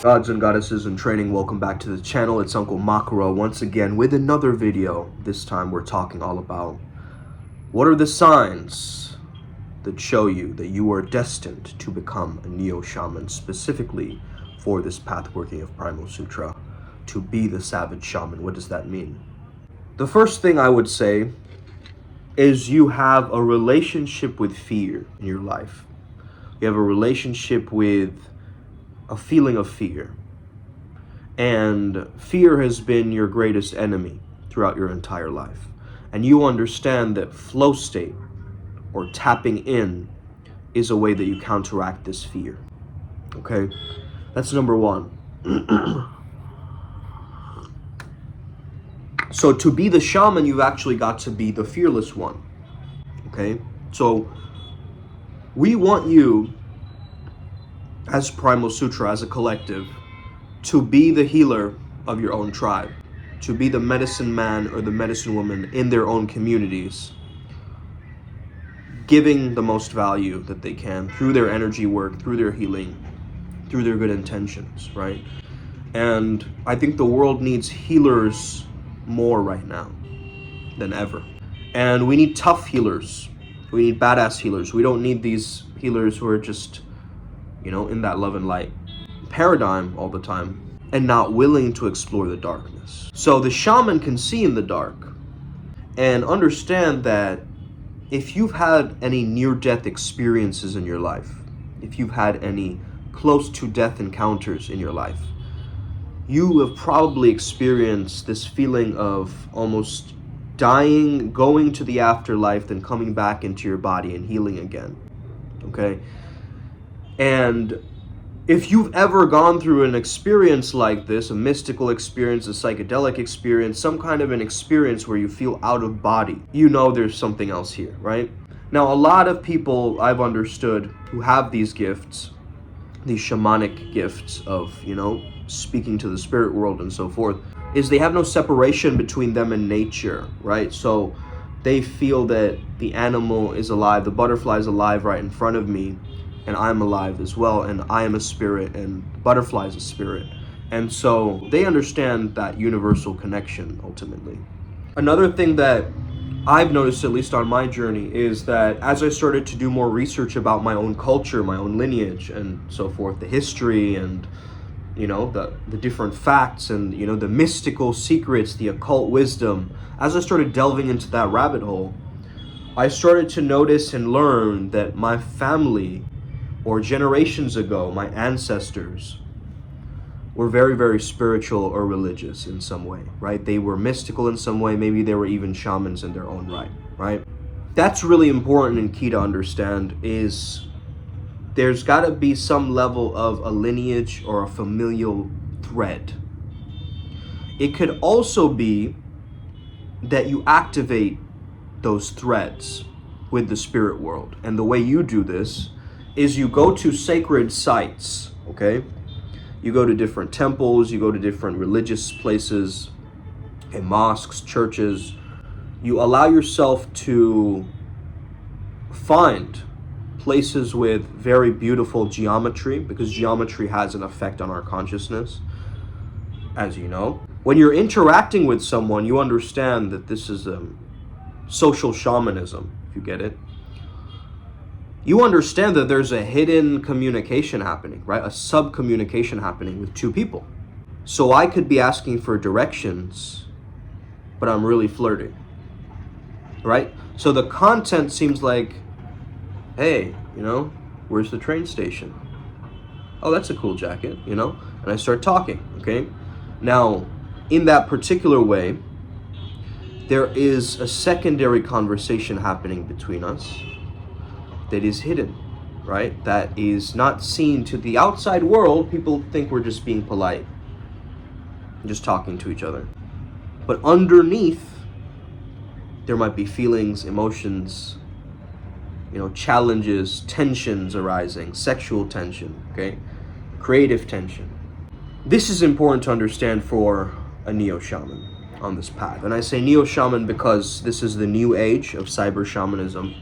Gods and goddesses in training, welcome back to the channel. It's Uncle Makara once again with another video. This time we're talking all about what are the signs that show you that you are destined to become a Neo-Shaman, specifically for this path working of Primal Sutra, to be the savage shaman. What does that mean? The first thing I would say is you have a relationship with fear in your life. You have a relationship with a feeling of fear. And fear has been your greatest enemy throughout your entire life. And you understand that flow state, or tapping in, is a way that you counteract this fear. Okay? That's number one. So to be the shaman, you've actually got to be the fearless one. Okay? So we want you, as Primal Sutra, as a collective, to be the healer of your own tribe, to be the medicine man or the medicine woman in their own communities, giving the most value that they can through their energy work, through their healing, through their good intentions, right? And I think the world needs healers more right now than ever. And we need tough healers. We need badass healers. We don't need these healers who are just, in that love and light paradigm all the time and not willing to explore the darkness. So the shaman can see in the dark and understand that if you've had any near-death experiences in your life, if you've had any close to death encounters in your life, you have probably experienced this feeling of almost dying, going to the afterlife, then coming back into your body and healing again. Okay? And if you've ever gone through an experience like this, a mystical experience, a psychedelic experience, some kind of an experience where you feel out of body, you know there's something else here, right? Now, a lot of people I've understood who have these gifts, these shamanic gifts of, speaking to the spirit world and so forth, is they have no separation between them and nature, right? So they feel that the animal is alive, the butterfly is alive right in front of me, and I'm alive as well, and I am a spirit, and the butterfly is a spirit. And so they understand that universal connection, ultimately. Another thing that I've noticed, at least on my journey, is that as I started to do more research about my own culture, my own lineage, and so forth, the history, and the different facts, and the mystical secrets, the occult wisdom, as I started delving into that rabbit hole, I started to notice and learn that my family, or generations ago, my ancestors, were very, very spiritual or religious in some way, right? They were mystical in some way. Maybe they were even shamans in their own right, right? That's really important and key to understand, is there's got to be some level of a lineage or a familial thread. It could also be that you activate those threads with the spirit world. And the way you do this is you go to sacred sites, okay? You go to different temples, you go to different religious places, okay, mosques, churches. You allow yourself to find places with very beautiful geometry, because geometry has an effect on our consciousness, as you know. When you're interacting with someone, you understand that this is social shamanism, if you get it. You understand that there's a hidden communication happening, right? A sub-communication happening with two people. So I could be asking for directions, but I'm really flirting, right? So the content seems like, hey, where's the train station? Oh, that's a cool jacket, And I start talking, okay? Now, in that particular way, there is a secondary conversation happening between us that is hidden, right? That is not seen to the outside world. People think we're just being polite, just talking to each other. But underneath, there might be feelings, emotions, challenges, tensions arising, sexual tension, okay? Creative tension. This is important to understand for a neo-shaman on this path. And I say neo-shaman because this is the new age of cyber shamanism,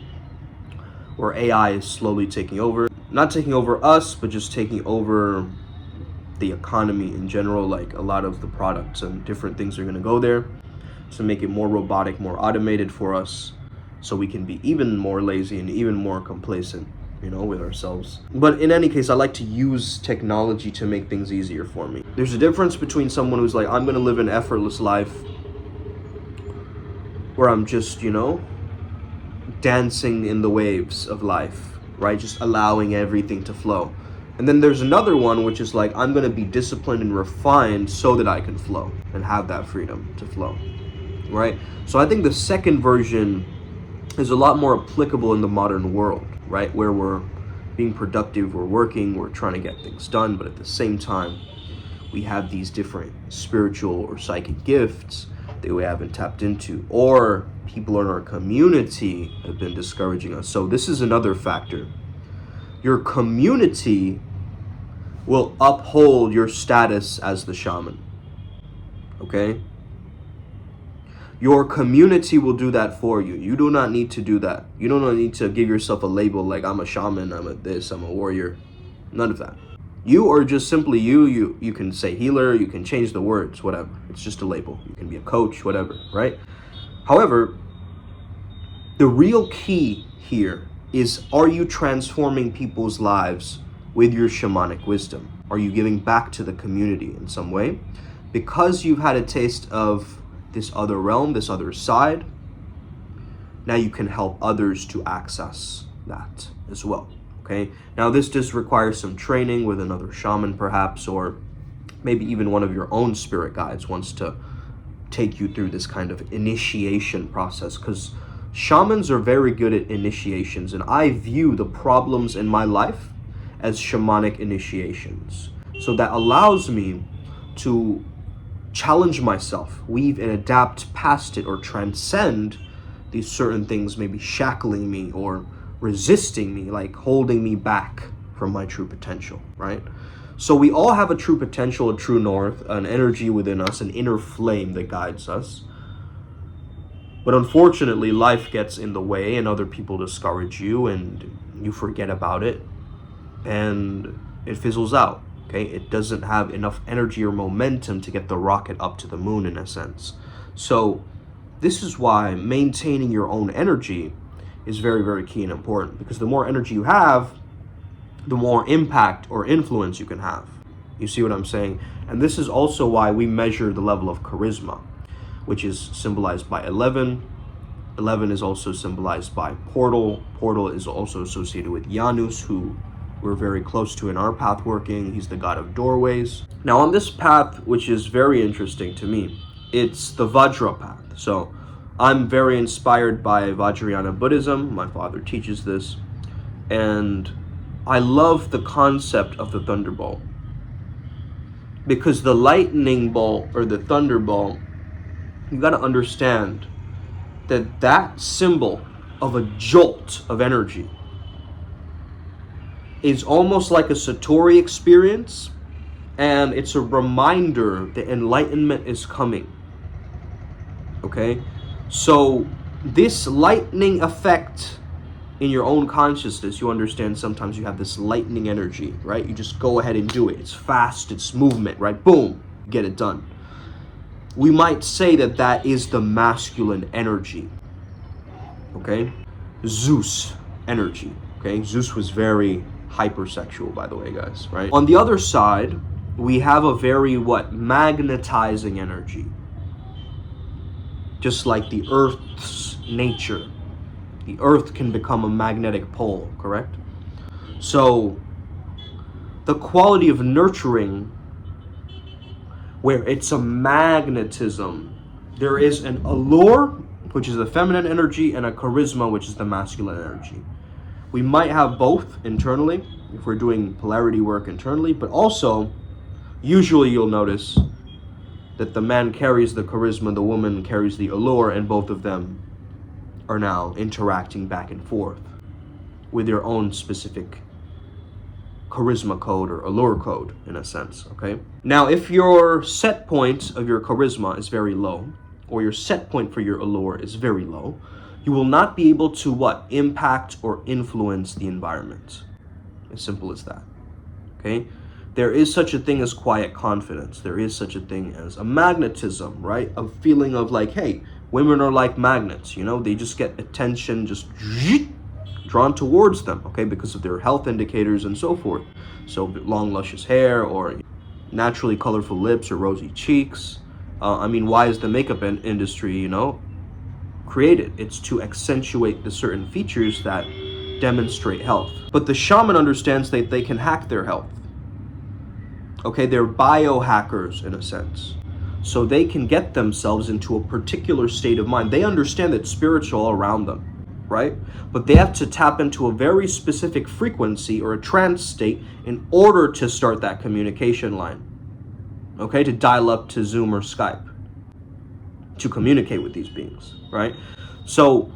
where AI is slowly taking over. Not taking over us, but just taking over the economy in general. Like a lot of the products and different things are going to go there to make it more robotic, more automated for us, so we can be even more lazy and even more complacent, with ourselves. But in any case, I like to use technology to make things easier for me. There's a difference between someone who's like, I'm going to live an effortless life where I'm just, dancing in the waves of life, right? Just allowing everything to flow. And then there's another one which is like, I'm going to be disciplined and refined so that I can flow and have that freedom to flow, right? So I think the second version is a lot more applicable in the modern world, right? Where we're being productive, we're working, we're trying to get things done, but at the same time, we have these different spiritual or psychic gifts that we haven't tapped into, or people in our community have been discouraging us. So this is another factor. Your community will uphold your status as the shaman, okay? Your community will do that for you. You do not need to do that. You do not need to give yourself a label like I'm a shaman, I'm a this, I'm a warrior. None of that. You are just simply you. You can say healer, you can change the words, whatever. It's just a label. You can be a coach, whatever, right? However, the real key here is, are you transforming people's lives with your shamanic wisdom? Are you giving back to the community in some way? Because you've had a taste of this other realm, this other side, now you can help others to access that as well, okay? Now this does require some training with another shaman perhaps, or maybe even one of your own spirit guides wants to take you through this kind of initiation process, because shamans are very good at initiations, and I view the problems in my life as shamanic initiations. So that allows me to challenge myself, weave and adapt past it, or transcend these certain things maybe shackling me or resisting me, like holding me back from my true potential, right? So we all have a true potential, a true north, an energy within us, an inner flame that guides us. But unfortunately, life gets in the way and other people discourage you and you forget about it and it fizzles out. Okay, it doesn't have enough energy or momentum to get the rocket up to the moon in a sense. So this is why maintaining your own energy is very, very key and important, because the more energy you have, the more impact or influence you can have. You see what I'm saying? And this is also why we measure the level of charisma, which is symbolized by 11. 11 is also symbolized by Portal. Portal is also associated with Janus, who we're very close to in our path working. He's the god of doorways. Now on this path, which is very interesting to me, it's the Vajra path. So I'm very inspired by Vajrayana Buddhism. My father teaches this. And I love the concept of the thunderbolt, because the lightning bolt or the thunderbolt, you got to understand that that symbol of a jolt of energy is almost like a Satori experience, and it's a reminder that enlightenment is coming. Okay? So this lightning effect in your own consciousness, you understand sometimes you have this lightning energy, right? You just go ahead and do it. It's fast, it's movement, right? Boom, get it done. We might say that that is the masculine energy, okay? Zeus energy, okay? Zeus was very hypersexual, by the way, guys, right? On the other side, we have a very, magnetizing energy. Just like the Earth's nature. The Earth can become a magnetic pole, correct? So, the quality of nurturing, where it's a magnetism, there is an allure, which is the feminine energy, and a charisma, which is the masculine energy. We might have both internally, if we're doing polarity work internally, but also, usually you'll notice that the man carries the charisma, the woman carries the allure, and both of them are now interacting back and forth with their own specific charisma code or allure code, in a sense, okay? Now, if your set point of your charisma is very low, or your set point for your allure is very low, you will not be able to what? Impact or influence the environment. As simple as that. Okay? There is such a thing as quiet confidence. There is such a thing as a magnetism, right? A feeling of like, hey, women are like magnets, you know? They just get attention just drawn towards them, okay? Because of their health indicators and so forth. So long, luscious hair, or naturally colorful lips, or rosy cheeks. I mean, why is the makeup industry, you know, created? It's to accentuate the certain features that demonstrate health. But the shaman understands that they can hack their health. Okay, they're biohackers in a sense. So they can get themselves into a particular state of mind. They understand that it's spiritual around them, right? But they have to tap into a very specific frequency or a trance state in order to start that communication line. Okay, to dial up to Zoom or Skype to communicate with these beings, right? So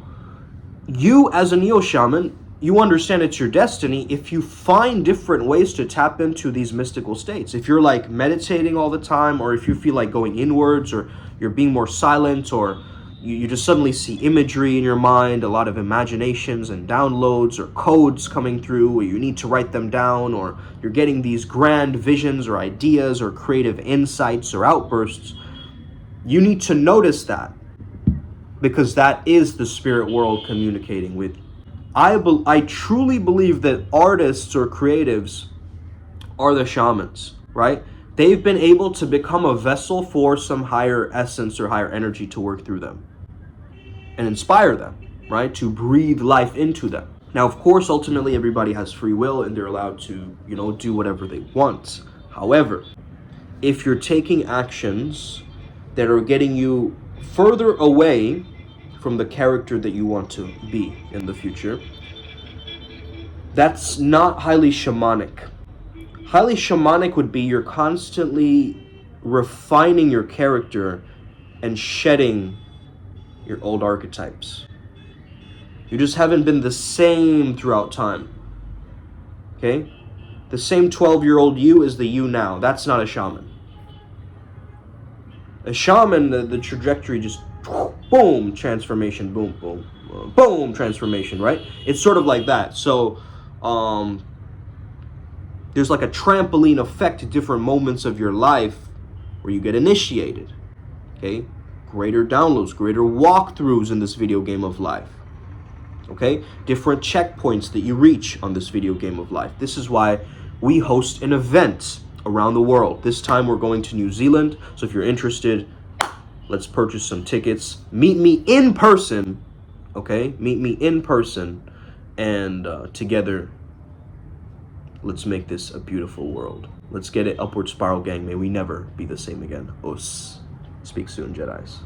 you as a neo-shaman, you understand it's your destiny if you find different ways to tap into these mystical states. If you're like meditating all the time, or if you feel like going inwards, or you're being more silent, or you just suddenly see imagery in your mind, a lot of imaginations and downloads or codes coming through, or you need to write them down, or you're getting these grand visions or ideas or creative insights or outbursts, you need to notice that, because that is the spirit world communicating with you. I truly believe that artists or creatives are the shamans, right? They've been able to become a vessel for some higher essence or higher energy to work through them and inspire them, right? To breathe life into them. Now, of course, ultimately everybody has free will and they're allowed to, you know, do whatever they want. However, if you're taking actions that are getting you further away from the character that you want to be in the future, that's not highly shamanic. Highly shamanic would be you're constantly refining your character and shedding your old archetypes. You just haven't been the same throughout time. Okay? The same 12-year-old you is the you now. That's not a shaman. A shaman, the trajectory just boom, transformation, boom, boom, boom, transformation, right? It's sort of like that. So there's like a trampoline effect to different moments of your life where you get initiated. Okay? Greater downloads, greater walkthroughs in this video game of life. Okay? Different checkpoints that you reach on this video game of life. This is why we host an event around the world. This time we're going to New Zealand. So if you're interested, let's purchase some tickets. Meet me in person. Okay? Meet me in person. And together, let's make this a beautiful world. Let's get it. Upward spiral, gang. May we never be the same again. Us. Speak soon, Jedis.